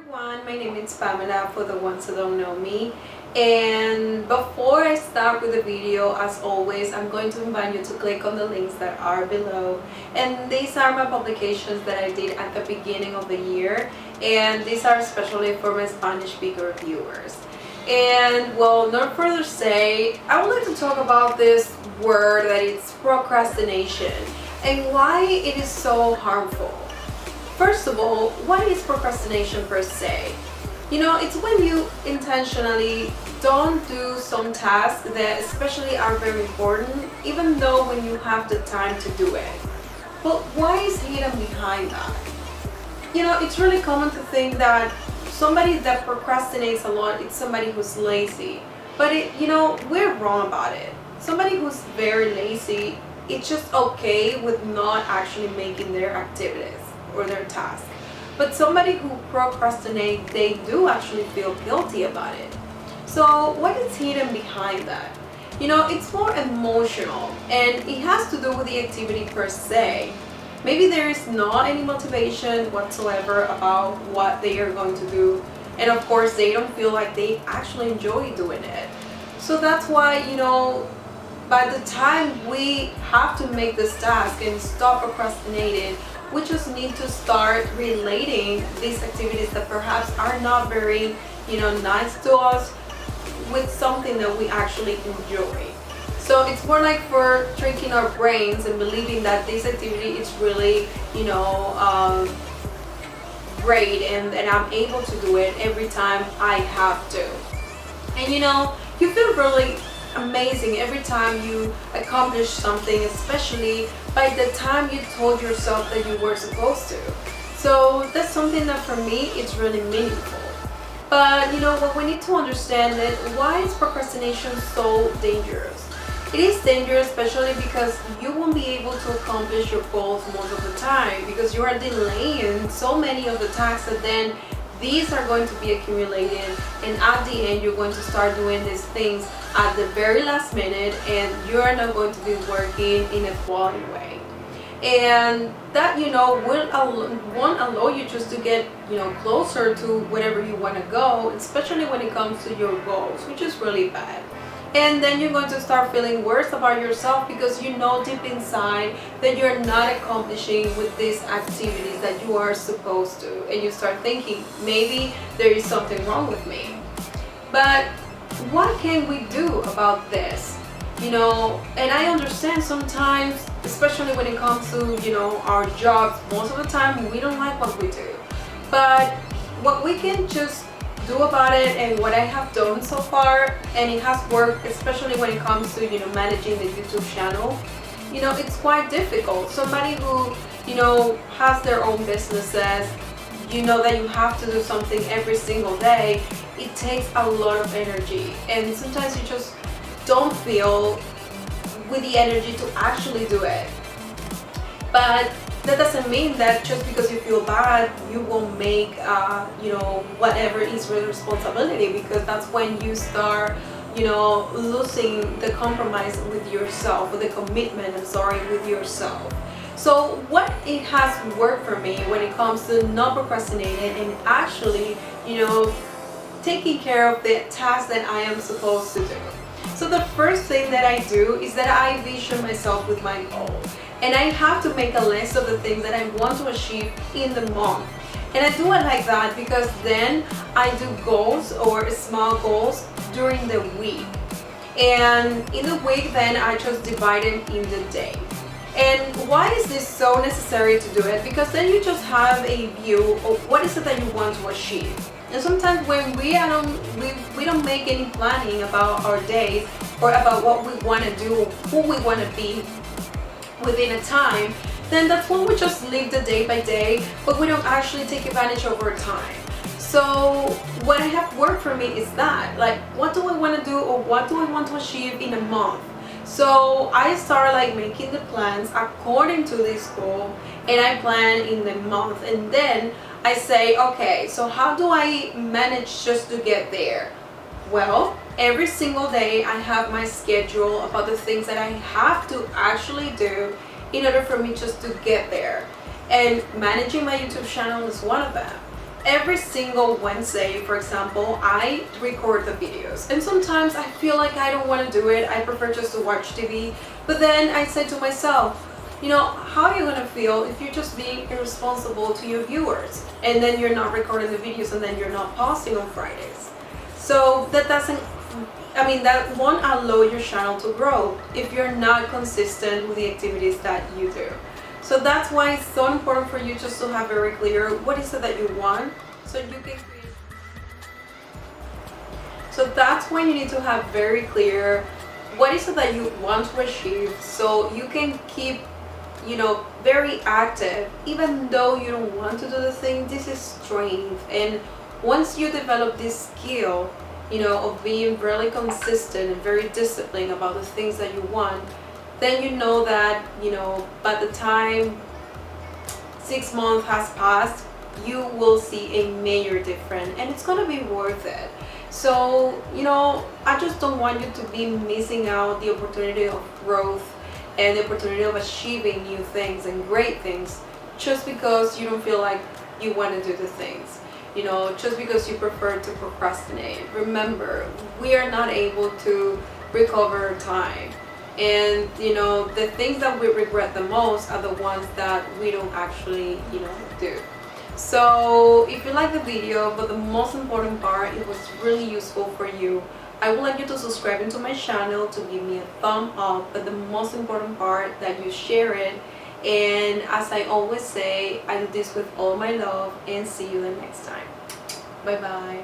everyone, my name is Pamela for the ones who don't know me. And before I start with the video, as always, I'm going to invite you to click on the links that are below. And these are my publications that I did at the beginning of the year. And these are especially for my Spanish speaker viewers. And well, no further say, I would like to talk about this word that it's procrastination and why it is so harmful. First of all, what is procrastination per se? It's when you intentionally don't do some tasks that especially are very important, even though when you have the time to do it. But why is hidden behind that? It's really common to think that somebody that procrastinates a lot is somebody who's lazy. But we're wrong about it. Somebody who's very lazy, it's just okay with not actually making their activities or their task. But somebody who procrastinates, they do actually feel guilty about it. So what is hidden behind that? It's more emotional, and it has to do with the activity per se. Maybe there is not any motivation whatsoever about what they are going to do, and of course they don't feel like they actually enjoy doing it. So that's why by the time we have to make this task and stop procrastinating, we just need to start relating these activities that perhaps are not very, nice to us with something that we actually enjoy. So it's more like for tricking our brains and believing that this activity is really, great and I'm able to do it every time I have to. And you feel really amazing every time you accomplish something, especially by the time you told yourself that you were supposed to. So that's something that for me it's really meaningful. But what we need to understand is, why is procrastination so dangerous? It is dangerous especially because you won't be able to accomplish your goals most of the time, because you are delaying so many of the tasks that then these are going to be accumulated, and at the end you're going to start doing these things at the very last minute, and you're not going to be working in a quality way. And that won't allow you just to get closer to whatever you want to go, especially when it comes to your goals, which is really bad. And then you're going to start feeling worse about yourself because you know deep inside that you're not accomplishing with these activities that you are supposed to. And you start thinking, maybe there is something wrong with me. But what can we do about this? And I understand sometimes, especially when it comes to, our jobs, most of the time we don't like what we do. But what we can just do about it, and what I have done so far, and it has worked, especially when it comes to managing the YouTube channel. It's quite difficult. Somebody who has their own businesses, that you have to do something every single day, it takes a lot of energy, and sometimes you just don't feel with the energy to actually do it. But that doesn't mean that just because you feel bad, you won't make, whatever is your responsibility, because that's when you start, losing the compromise with yourself, with the commitment, with yourself. So what it has worked for me when it comes to not procrastinating and actually, taking care of the tasks that I am supposed to do. So the first thing that I do is that I vision myself with my goal. And I have to make a list of the things that I want to achieve in the month. And I do it like that because then I do goals or small goals during the week. And in the week then I just divide them in the day. And why is this so necessary to do it? Because then you just have a view of what is it that you want to achieve. And sometimes when we don't make any planning about our days or about what we want to do, who we want to be within a time, then that's when we just live the day by day, but we don't actually take advantage of our time. So what I have worked for me is that, like, what do I want to do or what do I want to achieve in a month? So I start making the plans according to this goal, and I plan in the month, and then I say, okay, so how do I manage just to get there? Well, every single day I have my schedule about the things that I have to actually do in order for me just to get there. And managing my YouTube channel is one of them. every single Wednesday, for example, I record the videos, and sometimes I feel like I don't want to do it. I prefer just to watch TV. But then I say to myself, how are you gonna feel if you're just being irresponsible to your viewers, and then you're not recording the videos, and then you're not posting on Fridays? So that won't allow your channel to grow if you're not consistent with the activities that you do. So that's why it's so important for you just to have very clear what is it that you want, so you can create. So that's why you need to have very clear what is it that you want to achieve, so you can keep very active even though you don't want to do the thing. This is strength, and once you develop this skill of being really consistent and very disciplined about the things that you want, then you know that by the time 6 months has passed, you will see a major difference, and it's gonna be worth it. So I just don't want you to be missing out the opportunity of growth and the opportunity of achieving new things and great things just because you don't feel like you want to do the things, just because you prefer to procrastinate. Remember, we are not able to recover time, and the things that we regret the most are the ones that we don't actually do. So if you like the video, but the most important part, it was really useful for you, I would like you to subscribe into my channel, to give me a thumb up, but the most important part, that you share it. And as I always say, I do this with all my love, and see you the next time. Bye bye.